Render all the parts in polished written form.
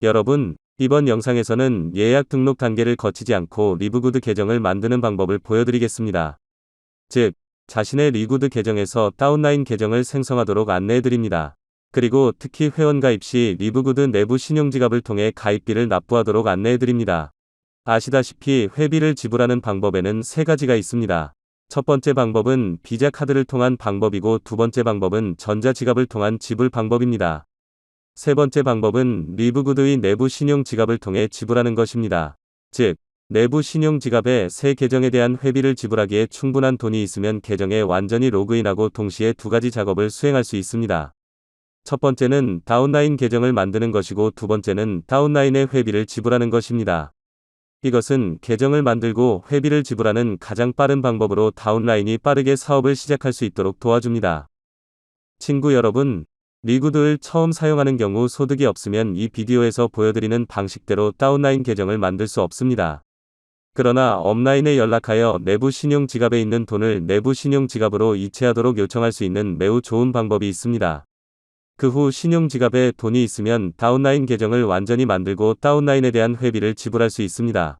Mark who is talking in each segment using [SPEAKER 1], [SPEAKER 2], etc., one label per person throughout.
[SPEAKER 1] 여러분, 이번 영상에서는 예약 등록 단계를 거치지 않고 리브구드 계정을 만드는 방법을 보여드리겠습니다. 즉, 자신의 리구드 계정에서 다운라인 계정을 생성하도록 안내해드립니다. 그리고 특히 회원 가입 시 리브구드 내부 신용지갑을 통해 가입비를 납부하도록 안내해드립니다. 아시다시피 회비를 지불하는 방법에는 세 가지가 있습니다. 첫 번째 방법은 비자 카드를 통한 방법이고 두 번째 방법은 전자지갑을 통한 지불 방법입니다. 세 번째 방법은 리브구드의 내부 신용지갑을 통해 지불하는 것입니다. 즉, 내부 신용지갑에 새 계정에 대한 회비를 지불하기에 충분한 돈이 있으면 계정에 완전히 로그인하고 동시에 두 가지 작업을 수행할 수 있습니다. 첫 번째는 다운라인 계정을 만드는 것이고 두 번째는 다운라인의 회비를 지불하는 것입니다. 이것은 계정을 만들고 회비를 지불하는 가장 빠른 방법으로 다운라인이 빠르게 사업을 시작할 수 있도록 도와줍니다. 친구 여러분, 리구드를 처음 사용하는 경우 소득이 없으면 이 비디오에서 보여드리는 방식대로 다운라인 계정을 만들 수 없습니다. 그러나 업라인에 연락하여 내부 신용지갑에 있는 돈을 내부 신용지갑으로 이체하도록 요청할 수 있는 매우 좋은 방법이 있습니다. 그 후 신용지갑에 돈이 있으면 다운라인 계정을 완전히 만들고 다운라인에 대한 회비를 지불할 수 있습니다.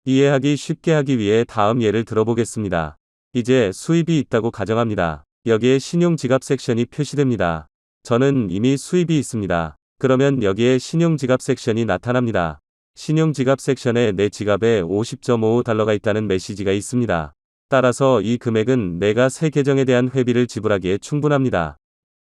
[SPEAKER 1] 이해하기 쉽게 하기 위해 다음 예를 들어보겠습니다. 이제 수입이 있다고 가정합니다. 여기에 신용지갑 섹션이 표시됩니다. 저는 이미 수입이 있습니다. 그러면 여기에 신용지갑 섹션이 나타납니다. 신용지갑 섹션에 내 지갑에 50.55달러가 있다는 메시지가 있습니다. 따라서 이 금액은 내가 새 계정에 대한 회비를 지불하기에 충분합니다.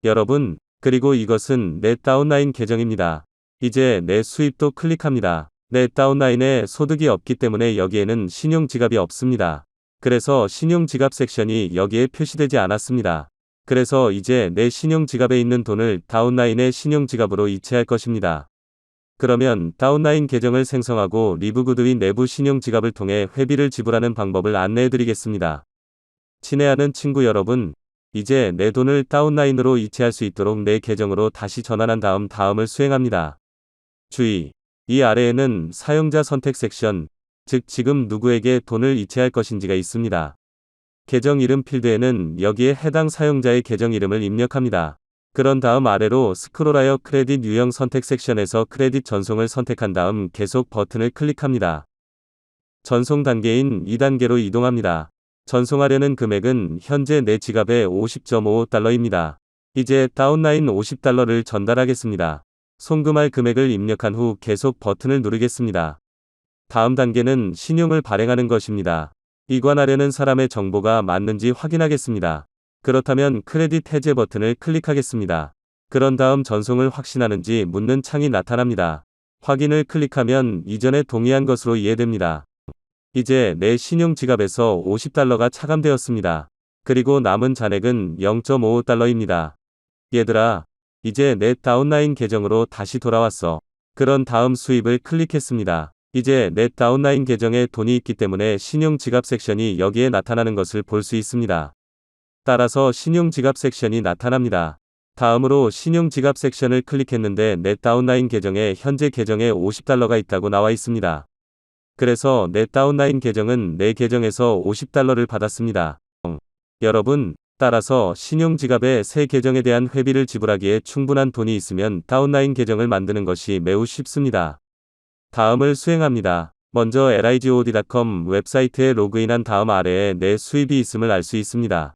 [SPEAKER 1] 여러분, 그리고 이것은 내 다운라인 계정입니다. 이제 내 수입도 클릭합니다. 내 다운라인에 소득이 없기 때문에 여기에는 신용지갑이 없습니다. 그래서 신용지갑 섹션이 여기에 표시되지 않았습니다. 그래서 이제 내 신용지갑에 있는 돈을 다운라인의 신용지갑으로 이체할 것입니다. 그러면 다운라인 계정을 생성하고 리브구드의 내부 신용지갑을 통해 회비를 지불하는 방법을 안내해드리겠습니다. 친애하는 친구 여러분, 이제 내 돈을 다운라인으로 이체할 수 있도록 내 계정으로 다시 전환한 다음 다음을 수행합니다. 주의! 이 아래에는 사용자 선택 섹션, 즉 지금 누구에게 돈을 이체할 것인지가 있습니다. 계정 이름 필드에는 여기에 해당 사용자의 계정 이름을 입력합니다. 그런 다음 아래로 스크롤하여 크레딧 유형 선택 섹션에서 크레딧 전송을 선택한 다음 계속 버튼을 클릭합니다. 전송 단계인 2단계로 이동합니다. 전송하려는 금액은 현재 내 지갑에 50.55달러입니다. 이제 다운라인 50달러를 전달하겠습니다. 송금할 금액을 입력한 후 계속 버튼을 누르겠습니다. 다음 단계는 신용을 발행하는 것입니다. 이관하려는 사람의 정보가 맞는지 확인하겠습니다. 그렇다면 크레딧 해제 버튼을 클릭하겠습니다. 그런 다음 전송을 확신하는지 묻는 창이 나타납니다. 확인을 클릭하면 이전에 동의한 것으로 이해됩니다. 이제 내 신용지갑에서 50달러가 차감되었습니다. 그리고 남은 잔액은 0.55달러입니다. 얘들아, 이제 내 다운라인 계정으로 다시 돌아왔어. 그런 다음 수입을 클릭했습니다. 이제 내 다운라인 계정에 돈이 있기 때문에 신용지갑 섹션이 여기에 나타나는 것을 볼 수 있습니다. 따라서 신용지갑 섹션이 나타납니다. 다음으로 신용지갑 섹션을 클릭했는데 내 다운라인 계정에 현재 계정에 50달러가 있다고 나와 있습니다. 그래서 내 다운라인 계정은 내 계정에서 50달러를 받았습니다. 여러분, 따라서 신용지갑에 새 계정에 대한 회비를 지불하기에 충분한 돈이 있으면 다운라인 계정을 만드는 것이 매우 쉽습니다. 다음을 수행합니다. 먼저 ligod.com 웹사이트에 로그인한 다음 아래에 내 수입이 있음을 알 수 있습니다.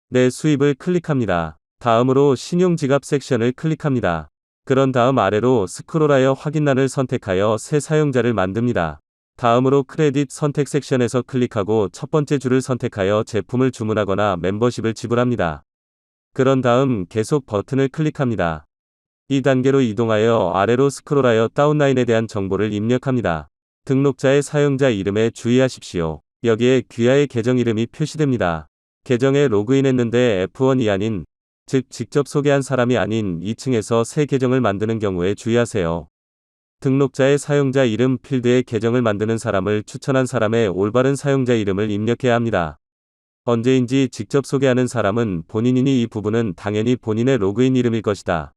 [SPEAKER 1] 내 수입을 클릭합니다. 다음으로 신용지갑 섹션을 클릭합니다. 그런 다음 아래로 스크롤하여 확인란을 선택하여 새 사용자를 만듭니다. 다음으로 크레딧 선택 섹션에서 클릭하고 첫 번째 줄을 선택하여 제품을 주문하거나 멤버십을 지불합니다. 그런 다음 계속 버튼을 클릭합니다. 2단계로 이동하여 아래로 스크롤하여 다운라인에 대한 정보를 입력합니다. 등록자의 사용자 이름에 주의하십시오. 여기에 귀하의 계정 이름이 표시됩니다. 계정에 로그인했는데 F1이 아닌, 즉 직접 소개한 사람이 아닌 2층에서 새 계정을 만드는 경우에 주의하세요. 등록자의 사용자 이름 필드에 계정을 만드는 사람을 추천한 사람의 올바른 사용자 이름을 입력해야 합니다. 언제인지 직접 소개하는 사람은 본인이니 이 부분은 당연히 본인의 로그인 이름일 것이다.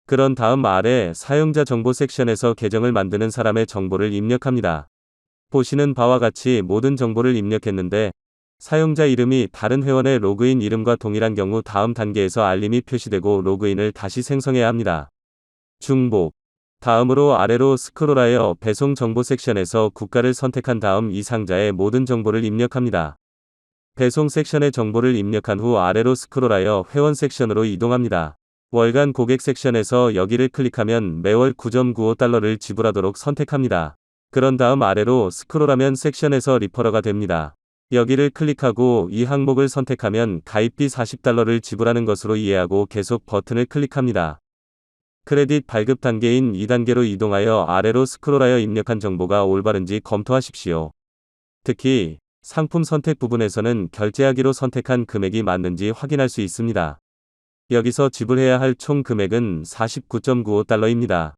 [SPEAKER 1] 그런 다음 아래 사용자 정보 섹션에서 계정을 만드는 사람의 정보를 입력합니다. 보시는 바와 같이 모든 정보를 입력했는데 사용자 이름이 다른 회원의 로그인 이름과 동일한 경우 다음 단계에서 알림이 표시되고 로그인을 다시 생성해야 합니다. 중복. 다음으로 아래로 스크롤하여 배송 정보 섹션에서 국가를 선택한 다음 이 상자에 모든 정보를 입력합니다. 배송 섹션의 정보를 입력한 후 아래로 스크롤하여 회원 섹션으로 이동합니다. 월간 고객 섹션에서 여기를 클릭하면 매월 9.95달러를 지불하도록 선택합니다. 그런 다음 아래로 스크롤하면 섹션에서 리퍼러가 됩니다. 여기를 클릭하고 이 항목을 선택하면 가입비 40달러를 지불하는 것으로 이해하고 계속 버튼을 클릭합니다. 크레딧 발급 단계인 2단계로 이동하여 아래로 스크롤하여 입력한 정보가 올바른지 검토하십시오. 특히 상품 선택 부분에서는 결제하기로 선택한 금액이 맞는지 확인할 수 있습니다. 여기서 지불해야 할 총 금액은 49.95달러입니다.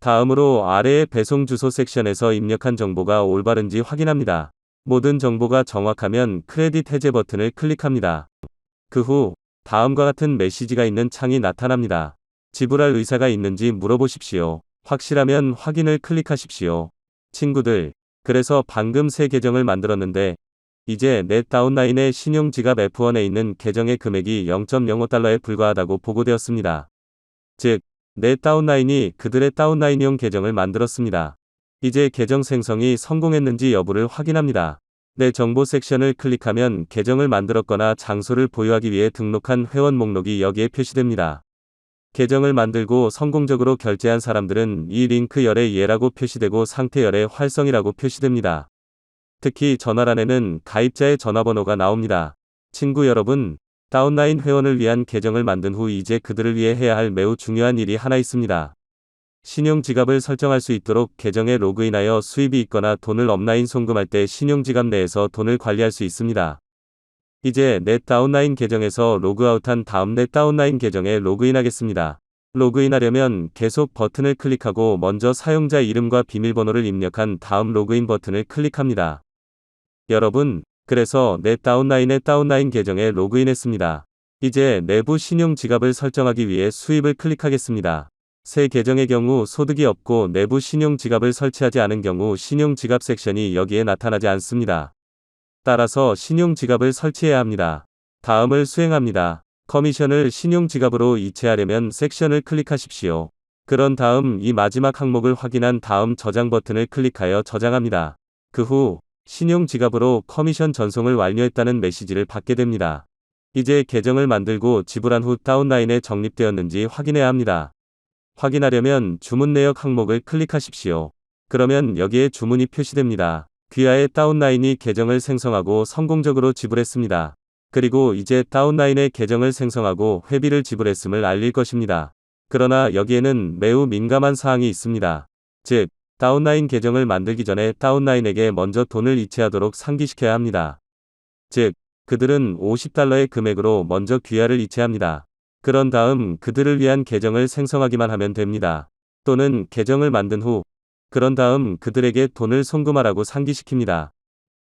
[SPEAKER 1] 다음으로 아래의 배송 주소 섹션에서 입력한 정보가 올바른지 확인합니다. 모든 정보가 정확하면 크레딧 해제 버튼을 클릭합니다. 그 후 다음과 같은 메시지가 있는 창이 나타납니다. 지불할 의사가 있는지 물어보십시오. 확실하면 확인을 클릭하십시오. 친구들, 그래서 방금 새 계정을 만들었는데 이제 내 다운라인의 신용지갑 F1에 있는 계정의 금액이 0.05달러에 불과하다고 보고되었습니다. 즉, 내 다운라인이 그들의 다운라인용 계정을 만들었습니다. 이제 계정 생성이 성공했는지 여부를 확인합니다. 내 정보 섹션을 클릭하면 계정을 만들었거나 장소를 보유하기 위해 등록한 회원 목록이 여기에 표시됩니다. 계정을 만들고 성공적으로 결제한 사람들은 이 링크 열의 예라고 표시되고 상태 열의 활성이라고 표시됩니다. 특히 전화란에는 가입자의 전화번호가 나옵니다. 친구 여러분, 다운라인 회원을 위한 계정을 만든 후 이제 그들을 위해 해야 할 매우 중요한 일이 하나 있습니다. 신용지갑을 설정할 수 있도록 계정에 로그인하여 수입이 있거나 돈을 업라인 송금할 때 신용지갑 내에서 돈을 관리할 수 있습니다. 이제 내 다운라인 계정에서 로그아웃한 다음 내 다운라인 계정에 로그인하겠습니다. 로그인하려면 계속 버튼을 클릭하고 먼저 사용자 이름과 비밀번호를 입력한 다음 로그인 버튼을 클릭합니다. 여러분, 그래서 내 다운라인의 다운라인 계정에 로그인했습니다. 이제 내부 신용지갑을 설정하기 위해 수입을 클릭하겠습니다. 새 계정의 경우 소득이 없고 내부 신용지갑을 설치하지 않은 경우 신용지갑 섹션이 여기에 나타나지 않습니다. 따라서 신용지갑을 설치해야 합니다. 다음을 수행합니다. 커미션을 신용지갑으로 이체하려면 섹션을 클릭하십시오. 그런 다음 이 마지막 항목을 확인한 다음 저장 버튼을 클릭하여 저장합니다. 그 후 신용지갑으로 커미션 전송을 완료했다는 메시지를 받게 됩니다. 이제 계정을 만들고 지불한 후 다운라인에 적립되었는지 확인해야 합니다. 확인하려면 주문 내역 항목을 클릭하십시오. 그러면 여기에 주문이 표시됩니다. 귀하의 다운라인이 계정을 생성하고 성공적으로 지불했습니다. 그리고 이제 다운라인의 계정을 생성하고 회비를 지불했음을 알릴 것입니다. 그러나 여기에는 매우 민감한 사항이 있습니다. 즉, 다운라인 계정을 만들기 전에 다운라인에게 먼저 돈을 이체하도록 상기시켜야 합니다. 즉, 그들은 50달러의 금액으로 먼저 귀하를 이체합니다. 그런 다음 그들을 위한 계정을 생성하기만 하면 됩니다. 또는 계정을 만든 후 그런 다음 그들에게 돈을 송금하라고 상기시킵니다.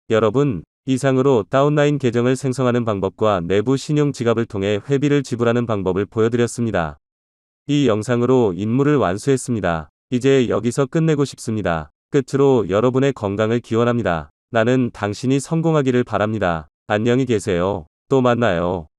[SPEAKER 1] 여러분, 이상으로 다운라인 계정을 생성하는 방법과 내부 신용지갑을 통해 회비를 지불하는 방법을 보여드렸습니다. 이 영상으로 임무를 완수했습니다. 이제 여기서 끝내고 싶습니다. 끝으로 여러분의 건강을 기원합니다. 나는 당신이 성공하기를 바랍니다. 안녕히 계세요. 또 만나요.